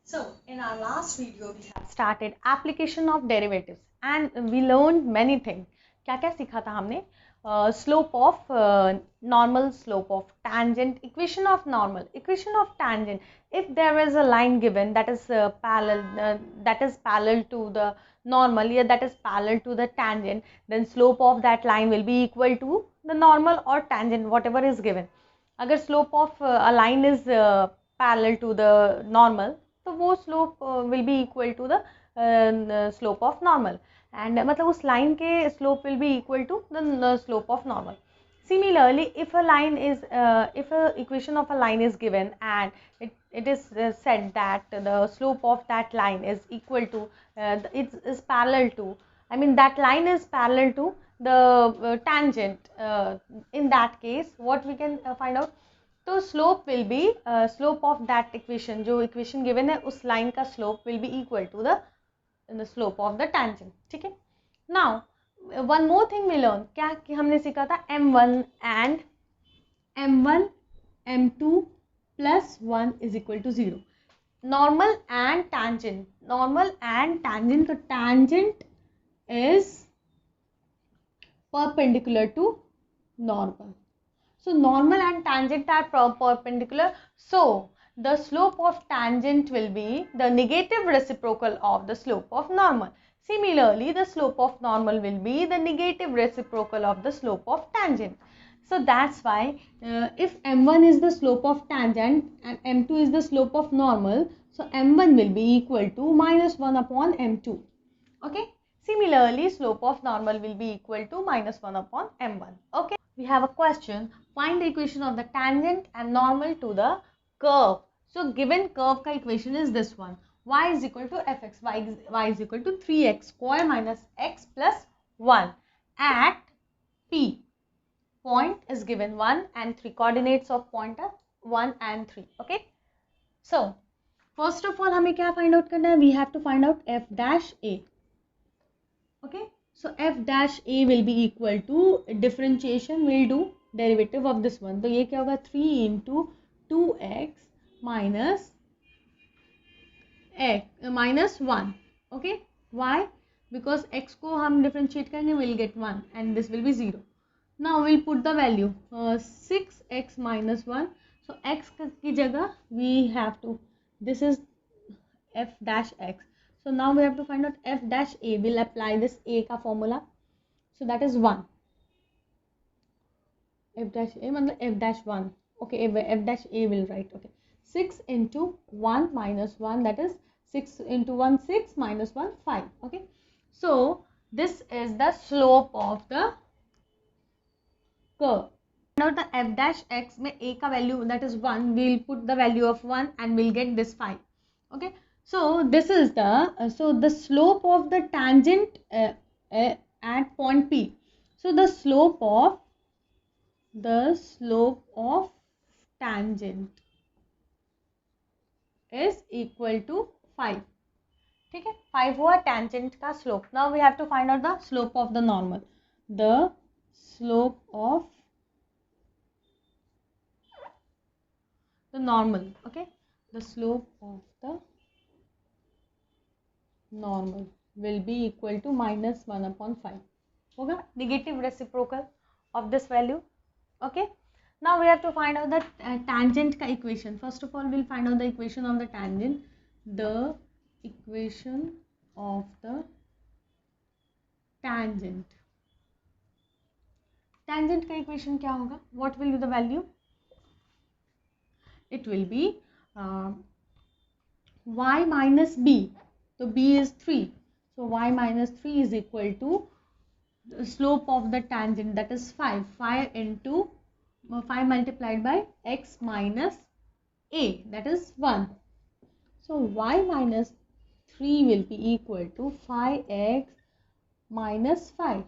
So in our last video we have started application of derivatives and we learned many things. क्या क्या सीखा था हमने? Slope of normal, slope of tangent, equation of normal, equation of tangent. If there is a line given that is parallel to the normal, yeah, that is parallel to the tangent, then slope of that line will be equal to the normal or tangent, whatever is given. अगर slope of a line is parallel to the normal, तो वो slope will be equal to the slope of normal and मतलब उस line के slope will be equal to the slope of normal. Similarly, if a line is if a equation of a line is given and it is said that the slope of that line is equal to it is parallel to, I mean that line is parallel to the tangent, in that case what we can find out? तो slope will be slope of that equation, जो equation given है उस line का slope will be equal to the slope of the tangent. ठीक है. Now one more thing we learn, क्या कि हमने सीखा था m1 and m1 m2 plus 1 is equal to 0. Normal and tangent, normal and tangent, तो tangent is perpendicular to normal. So normal and tangent are perpendicular. So the slope of tangent will be the negative reciprocal of the slope of normal. Similarly, the slope of normal will be the negative reciprocal of the slope of tangent. So that's why if m1 is the slope of tangent and m2 is the slope of normal, so m1 will be equal to minus 1 upon m2. Okay. Similarly, slope of normal will be equal to minus 1 upon m1. Okay. We have a question. Find the equation of the tangent and normal to the curve. So given curve ka equation is this one. Y is equal to fx, y is equal to 3x square minus x plus 1 at P. Point is given 1 and 3. Coordinates of point are 1 and 3. Okay. So first of all हमें क्या find out करना है? We have to find out f dash a. Okay. So f dash a will be equal to differentiation, we'll do derivative of this one. तो ये क्या होगा? 3 into 2x minus x minus 1. Okay. Why? Because x को हम differentiate करेंगे, we'll get 1 and this will be 0. Now we'll put the value 6x minus 1. So x की जगह we have to, this is f dash x. So now we have to find out f dash a. We'll apply this a का formula. So that is 1. F dash a मतलब f dash 1. Okay, f dash a will write. Okay, 6 into 1 minus 1, that is 6 into 1 6 minus 1 5. Okay, so this is the slope of the curve. Now the f dash x में a का value that is 1, we'll put the value of 1 and we'll get this 5. Okay. So this is the slope of the tangent at point P. So the slope of tangent is equal to 5. ठीक है. 5 हुआ tangent का slope. Now we have to find out the slope of the normal. The slope of the normal. Okay. The slope of the normal will be equal to minus 1 upon 5. होगा negative reciprocal of this value. Okay. Now we have to find out the tangent का equation. First of all, we'll find out the equation of the tangent. The equation of the tangent. Tangent का equation क्या होगा? What will be the value? It will be y minus b. So b is 3. So y minus 3 is equal to the slope of the tangent, that is 5. 5 into 5 multiplied by x minus a, that is 1. So y minus 3 will be equal to 5x minus 5.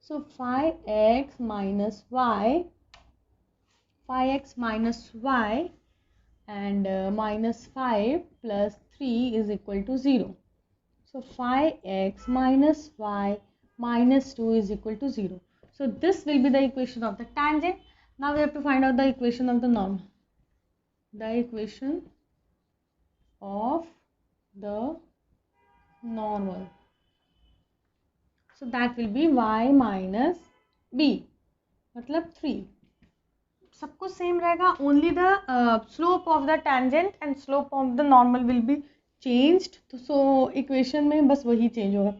So 5x minus y, 5x minus y and minus 5 plus 3 is equal to 0. So 5x minus y minus 2 is equal to 0. So this will be the equation of the tangent. Now we have to find out the equation of the normal. The equation of the normal. So that will be y minus b, मतलब 3. सब कुछ same रहेगा, only the slope of the tangent and slope of the normal will be changed. तो so equation में बस वही change होगा.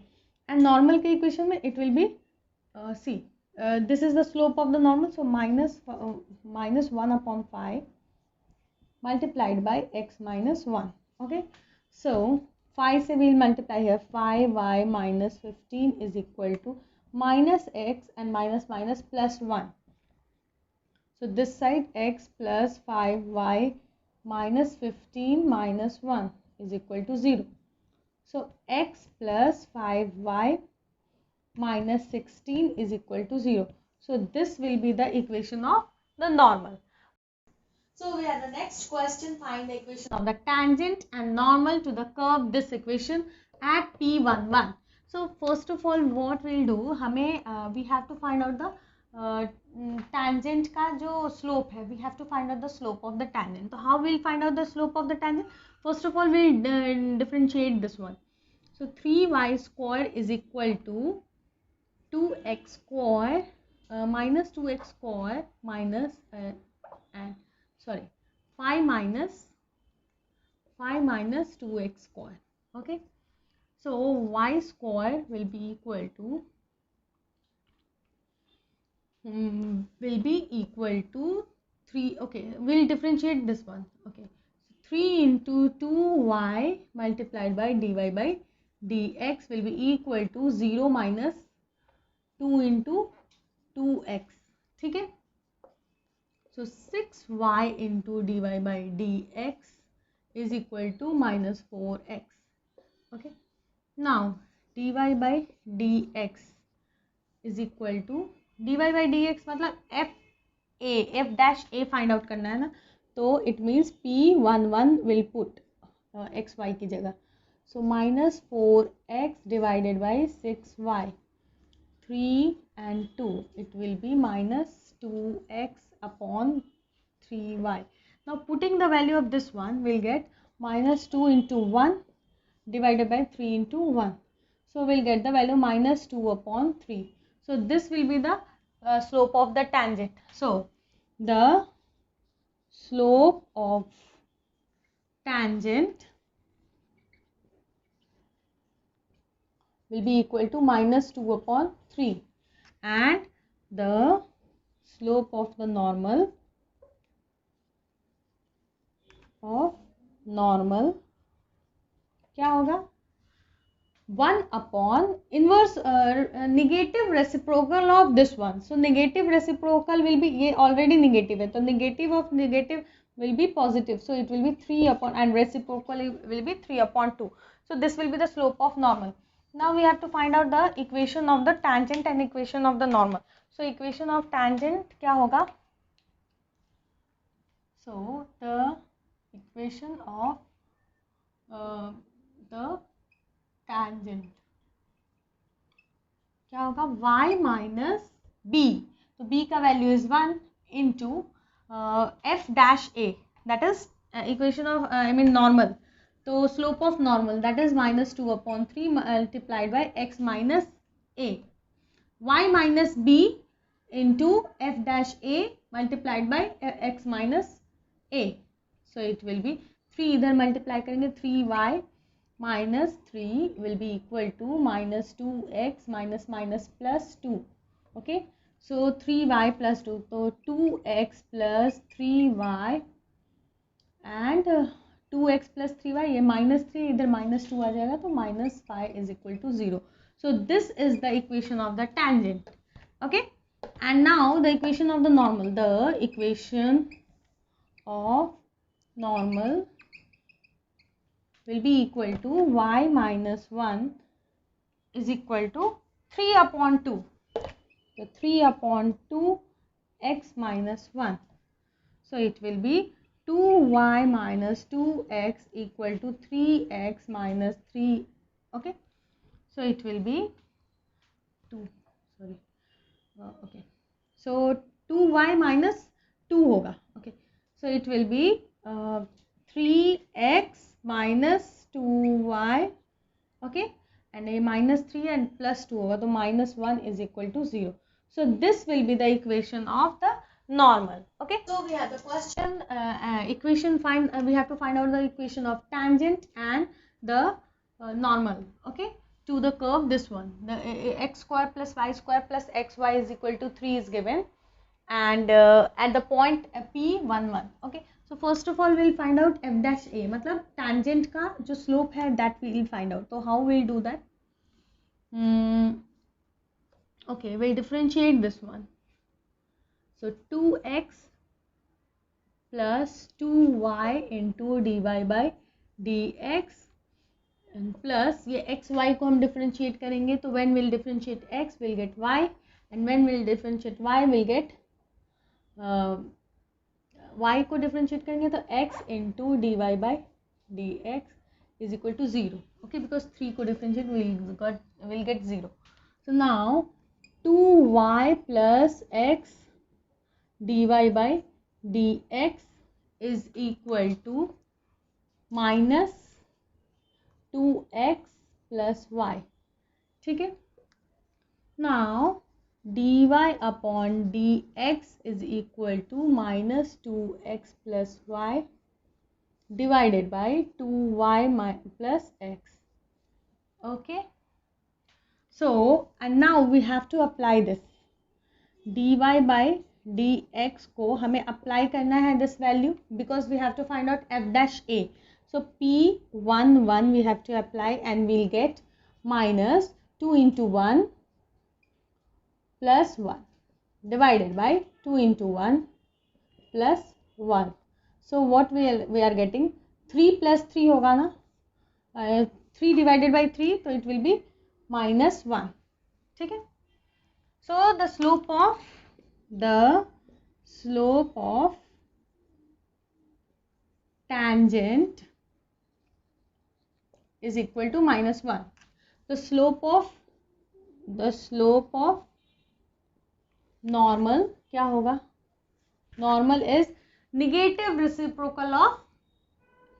And normal के इक्वेशन में it will be see, this is the slope of the normal, so minus 1/5 multiplied by x minus 1. Okay, so 5 से we'll multiply here. 5y minus 15 is equal to minus x and minus minus plus 1. So this side x plus 5y minus 15 minus 1 is equal to 0. So x plus 5y minus 16 is equal to 0. So this will be the equation of the normal. So we have the next question. Find the equation of the tangent and normal to the curve this equation at P11. So first of all what we'll do, हमें we have to find out the tangent का जो slope है. We have to find out the slope of the tangent. So how we'll find out the slope of the tangent? First of all we'll differentiate this one. So 3y square is equal to 2x square minus 2x square minus and 5 minus 2x square. Okay, so y square will be equal to 3. Okay, we'll differentiate this one. Okay, so 3 into 2y multiplied by dy by dx will be equal to 0 minus 2 into 2x. ठीक है, so 6y into dy by dx is equal to minus 4x. Okay, now dy by dx is equal to dy by dx मतलब f dash a find out करना है ना, तो it means P11 will put xy की जगह. So minus 4x divided by 6y, 3 and 2, it will be minus 2x upon 3y. Now putting the value of this one, we'll get minus 2 into 1 divided by 3 into 1. So we'll get the value minus 2 upon 3. So this will be the slope of the tangent. So the slope of tangent will be equal to minus 2 upon 3 and the slope of the normal क्या होगा 1 upon inverse negative reciprocal of this one. So negative reciprocal will be, ये already negative है, तो negative of negative will be positive, so it will be 3 upon, and reciprocal will be 3 upon 2. So this will be the slope of normal. Now we have to find out the equation of the tangent and equation of the normal. So equation of tangent क्या होगा? So the equation of the tangent क्या होगा? y minus b. तो b का value is 1 into f dash a, that is equation of normal. तो slope of normal, that is minus 2 upon 3 multiplied by x minus a. y minus b into f dash a multiplied by x minus a. So it will be 3, इधर multiply करेंगे 3y minus 3 will be equal to minus 2x minus minus plus 2. Okay, so 3y plus 2, so 2x plus 3y and 2x plus 3y, ये minus 3 इधर minus 2 आ जाएगा, तो minus 5 is equal to 0. So this is the equation of the tangent. Okay, and now the equation of the normal. The equation of normal will be equal to y minus 1 is equal to 3 upon 2. So 3 upon 2 x minus 1. So it will be 2y minus 2x equal to 3x minus 3. Okay, so it will be 2. Sorry. Okay, so 2y minus 2 होगा. Okay, so it will be 3x minus 2y, okay, and a minus 3 and plus 2 over, so minus 1 is equal to 0. So this will be the equation of the normal. Okay, so we have the question equation we have to find out the equation of tangent and the normal, okay, to the curve, this one, the x square plus y square plus xy is equal to 3 is given, and at the point P11. Okay, so first of all we'll find out f dash a, मतलब tangent का जो slope है that we'll find out. So how we'll do that? Okay, we'll differentiate this one. So 2x plus 2y into dy by dx and plus ये x y को हम differentiate करेंगे, तो when we'll differentiate x we'll get y, and when we'll differentiate y we'll get y को differentiate करेंगे तो x into dy by dx is equal to 0. Okay, because 3 को differentiate we'll get 0. So now 2y plus x dy by dx is equal to minus 2x plus y. ठीक है, now dy upon dx is equal to minus 2x plus y divided by 2y plus x. Okay, so and now we have to apply this dy by dx को हमें apply करना है this value, because we have to find out f dash a. So P11 we have to apply and we'll get minus 2 into 1 plus 1 divided by 2 into 1 plus 1. So what we are getting, 3 plus 3 होगा ना, 3 divided by 3, so it will be minus 1. ठीक है, so the slope of tangent is equal to minus 1. The slope of normal क्या होगा? Normal is negative reciprocal of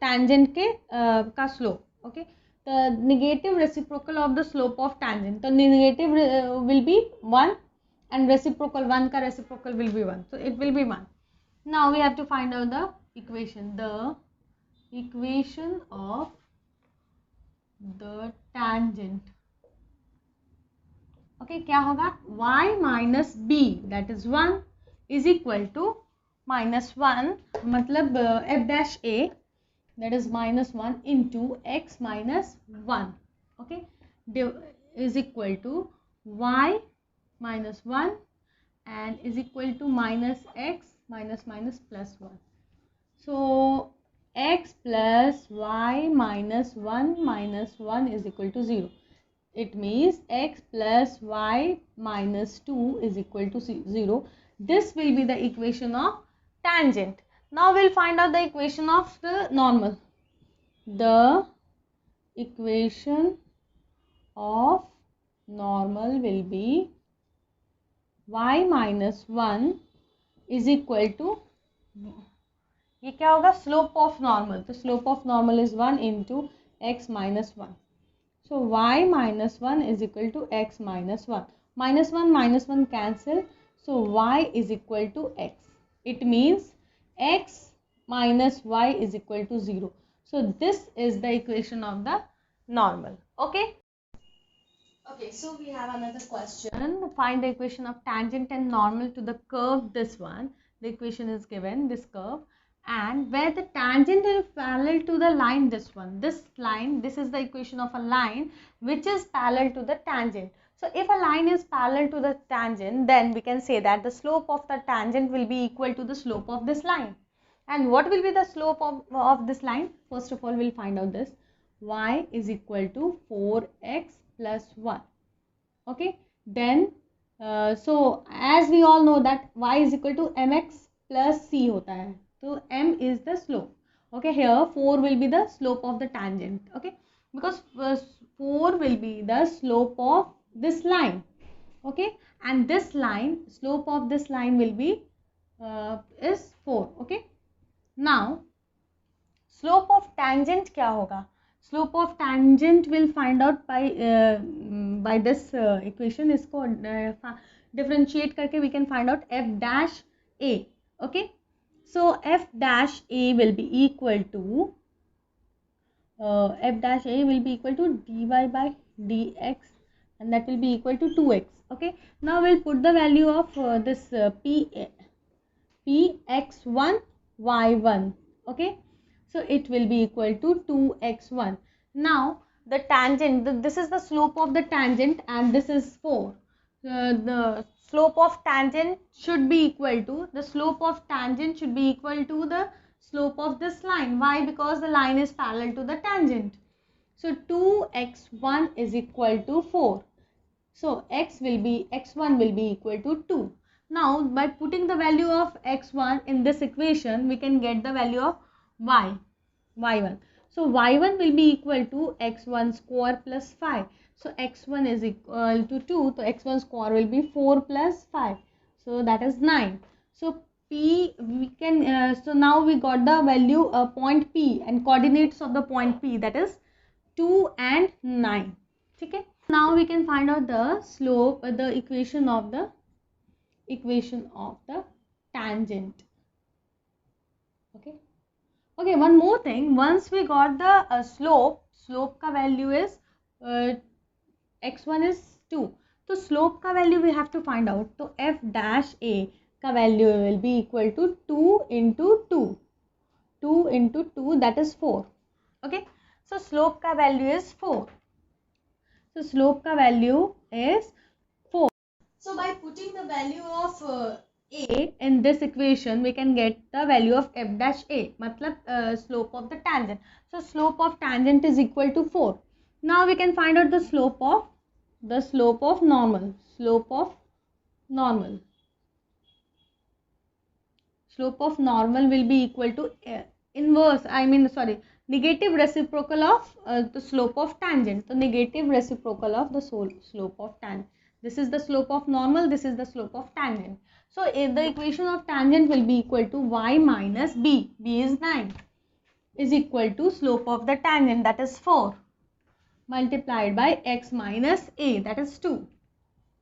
tangent के का slope. Okay, the negative reciprocal of the slope of tangent, the negative will be 1 and reciprocal 1 का reciprocal will be 1, so it will be 1. Now we have to find out the equation of the tangent. Okay, क्या होगा? y minus b, that is 1, is equal to minus 1, मतलब f dash a, that is minus 1 into x minus 1. Okay, is equal to y minus 1 and is equal to minus x minus plus 1. So x plus y minus 1 is equal to 0. It means x plus y minus 2 is equal to 0. This will be the equation of tangent. Now we'll find out the equation of the normal. The equation of normal will be y minus 1 is equal to, ये क्या होगा? Slope of normal. The slope of normal is 1 into x minus 1. So y minus 1 is equal to x minus 1. Minus 1 cancel. So y is equal to x. It means x minus y is equal to 0. So this is the equation of the normal. Okay. Okay, so we have another question. Find the equation of tangent and normal to the curve, this one. The equation is given, this curve, and where the tangent is parallel to the line, this one. This line, this is the equation of a line which is parallel to the tangent. So if a line is parallel to the tangent, then we can say that the slope of the tangent will be equal to the slope of this line. And what will be the slope of this line? First of all, we'll find out this. Y is equal to 4x plus 1. Okay, then so as we all know that y is equal to mx plus c होता है, so m is the slope. Okay, here 4 will be the slope of the tangent. Okay, because 4 will be the slope of this line. Okay, and this line, slope of this line will be is 4. Okay, now slope of tangent क्या होगा? Slope of tangent will find out by this equation. इसको differentiate करके we can find out F dash A. Okay, so f dash a will be equal to f dash a will be equal to dy by dx, and that will be equal to 2x. Okay, now we'll put the value of this px1 y1. Okay, so it will be equal to 2x1. Now the tangent, this is the slope of the tangent and this is 4. The slope of tangent should be equal to the slope of tangent should be equal to the slope of this line. Why? Because the line is parallel to the tangent. So 2x1 is equal to 4. So x1 will be equal to 2. Now by putting the value of x1 in this equation, we can get the value of y1. So y1 will be equal to x1 square plus 5. So x1 is equal to 2. So x1 square will be 4 plus 5. So that is 9. So P we can so now we got the value point P and coordinates of the point P, that is 2 and 9. Okay. Now we can find out the slope, the equation of the tangent. Okay. Okay, one more thing. Once we got the slope का value is x1 is 2. So slope का value we have to find out. So f dash a का value will be equal to 2 into 2. 2 into 2, that is 4. Okay. So slope का value is 4. So slope का value is 4. So by putting the value of a in this equation, we can get the value of f dash a, matlab slope of the tangent. So slope of tangent is equal to 4. Now we can find out the slope of normal. Slope of normal will be equal to negative reciprocal of the slope of tangent. So negative reciprocal of the slope of tangent. This is the slope of normal, this is the slope of tangent. So the equation of tangent will be equal to y minus b, b is 9, is equal to slope of the tangent, that is 4, multiplied by x minus a, that is 2.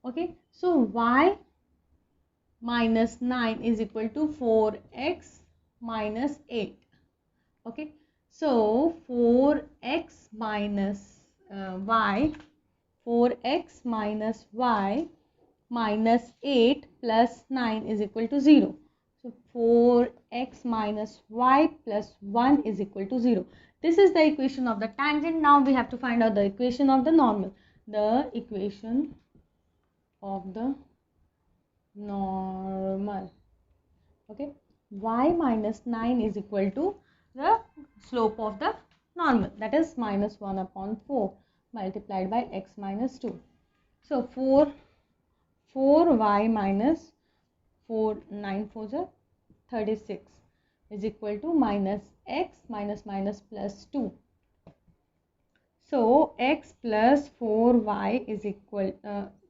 Okay, so y minus 9 is equal to 4x minus 8. Okay, so 4x minus y 4x minus y minus 8 plus 9 is equal to 0. So 4x minus y plus 1 is equal to 0. This is the equation of the tangent. Now we have to find out the equation of the normal. The equation of the normal. Okay, y minus 9 is equal to the slope of the normal, that is minus 1 upon 4 multiplied by x minus 2. So 4y minus 4, 9 4s are 36 is equal to minus x minus minus plus 2. So x plus 4y is equal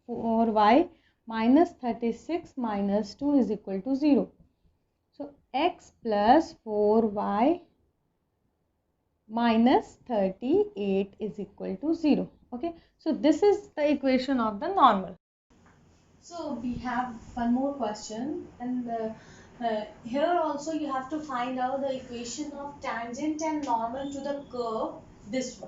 4y minus 36 minus 2 is equal to 0. So x plus 4y minus 38 is equal to 0. Okay, so this is the equation of the normal. So we have one more question, and here also you have to find out the equation of tangent and normal to the curve, this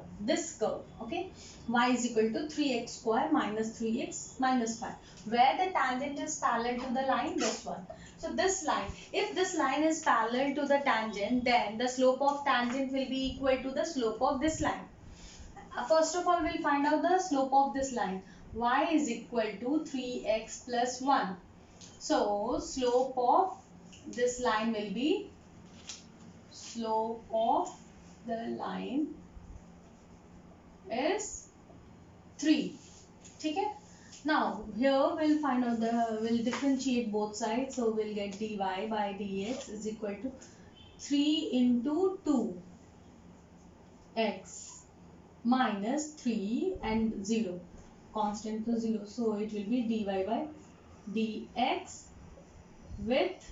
curve. Okay, y is equal to 3x square minus 3x minus 5, where the tangent is parallel to the line, this one. So this line, if this line is parallel to the tangent, then the slope of tangent will be equal to the slope of this line. First of all, we'll find out the slope of this line. Y is equal to 3x plus 1. So slope of this line will be, slope of the line is 3. Okay? Now here we'll find out we'll differentiate both sides. So we'll get dy by dx is equal to 3 into 2x minus 3 and 0, constant to 0. So it will be dy by dx with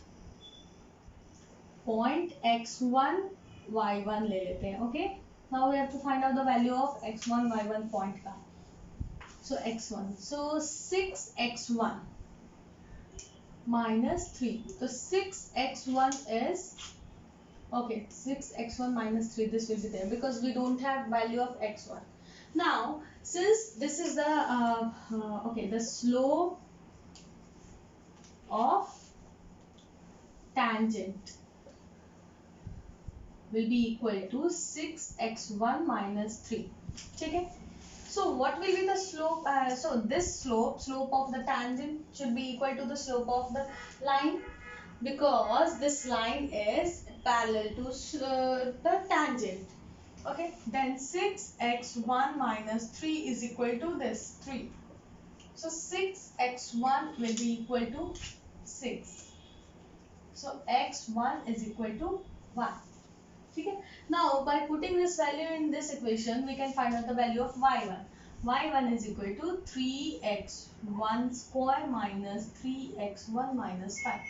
point x1 y1 ले लेते हैं. Okay, now we have to find out the value of x1 y1 point का. So x1, so 6x1 minus 3. So 6x1 is, okay, 6x1 minus 3, this will be there because we don't have value of x1. Now since this is the okay, the slope of tangent will be equal to 6x1 minus 3. Okay, so what will be the slope? So this slope of the tangent should be equal to the slope of the line, because this line is parallel to the tangent. Okay, then 6x1 minus 3 is equal to this 3. So 6x1 will be equal to 6. So x1 is equal to 1. Okay. Now by putting this value in this equation, we can find out the value of y1. y1 is equal to 3x1 square minus 3x1 minus 5.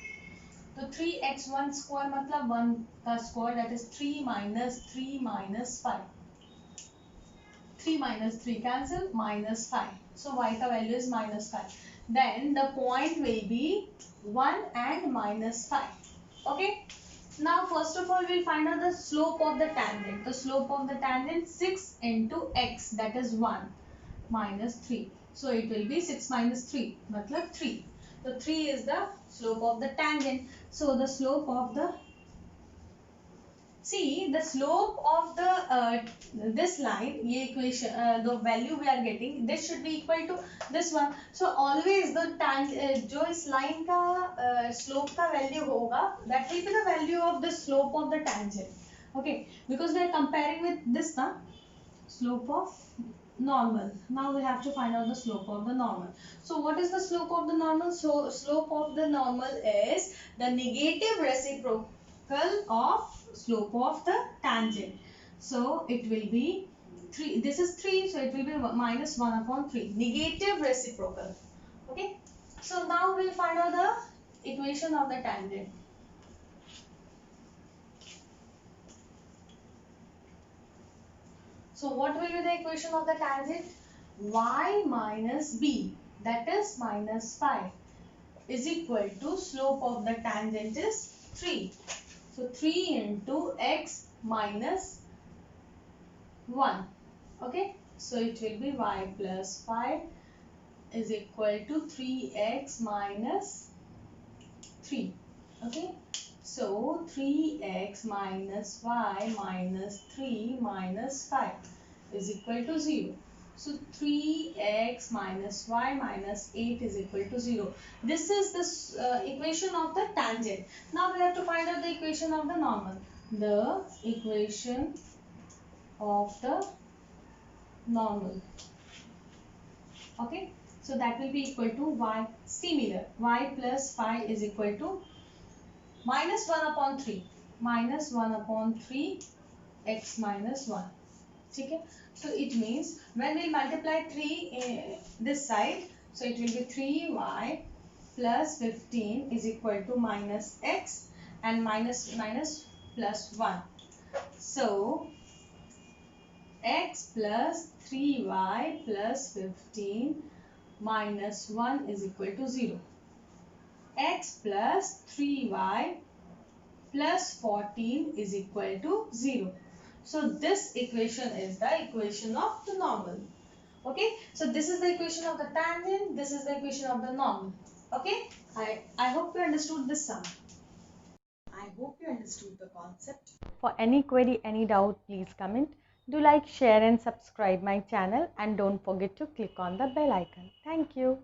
So 3x1 square मतलब 1 का square, that is 3 minus 3 minus 5. 3 minus 3 cancel, minus 5. So y का value is minus 5. Then the point will be 1 and minus 5. Okay. Now first of all we'll find out the slope of the tangent. The slope of the tangent 6 into x, that is 1 minus 3. So it will be 6 minus 3 matlab 3. So 3 is the slope of the tangent. So the slope of the, see the slope of the this line, ये equation the value we are getting, this should be equal to this one. So always the जो इस line का slope का value होगा, that will be the value of the slope of the tangent. Okay, because we are comparing with this na, slope of normal. Now we have to find out the slope of the normal. So what is the slope of the normal? So slope of the normal is the negative reciprocal of slope of the tangent. So it will be 3. This is 3, so it will be minus 1 upon 3. Negative reciprocal. Okay. So now we'll find out the equation of the tangent. So what will be the equation of the tangent? Y minus b, that is minus 5, is equal to slope of the tangent is 3. So 3 into x minus 1. Okay. So it will be y plus 5 is equal to 3x minus 3. Okay. So 3x minus y minus 3 minus 5 is equal to 0. So 3x minus y minus 8 is equal to 0. This is the equation of the tangent. Now we have to find out the equation of the normal. The equation of the normal. Okay. So that will be equal to y, similar. Y plus 5 is equal to minus 1 upon 3. Minus 1 upon 3 x minus 1. Okay. So it means when we multiply 3 this side, so it will be 3y plus 15 is equal to minus x, and minus plus 1. So x plus 3y plus 15 minus 1 is equal to 0. X plus 3y plus 14 is equal to 0. So this equation is the equation of the normal. Okay. So this is the equation of the tangent. This is the equation of the normal. Okay. I hope you understood this sum. I hope you understood the concept. For any query, any doubt, please comment. Do like, share and subscribe my channel, and don't forget to click on the bell icon. Thank you.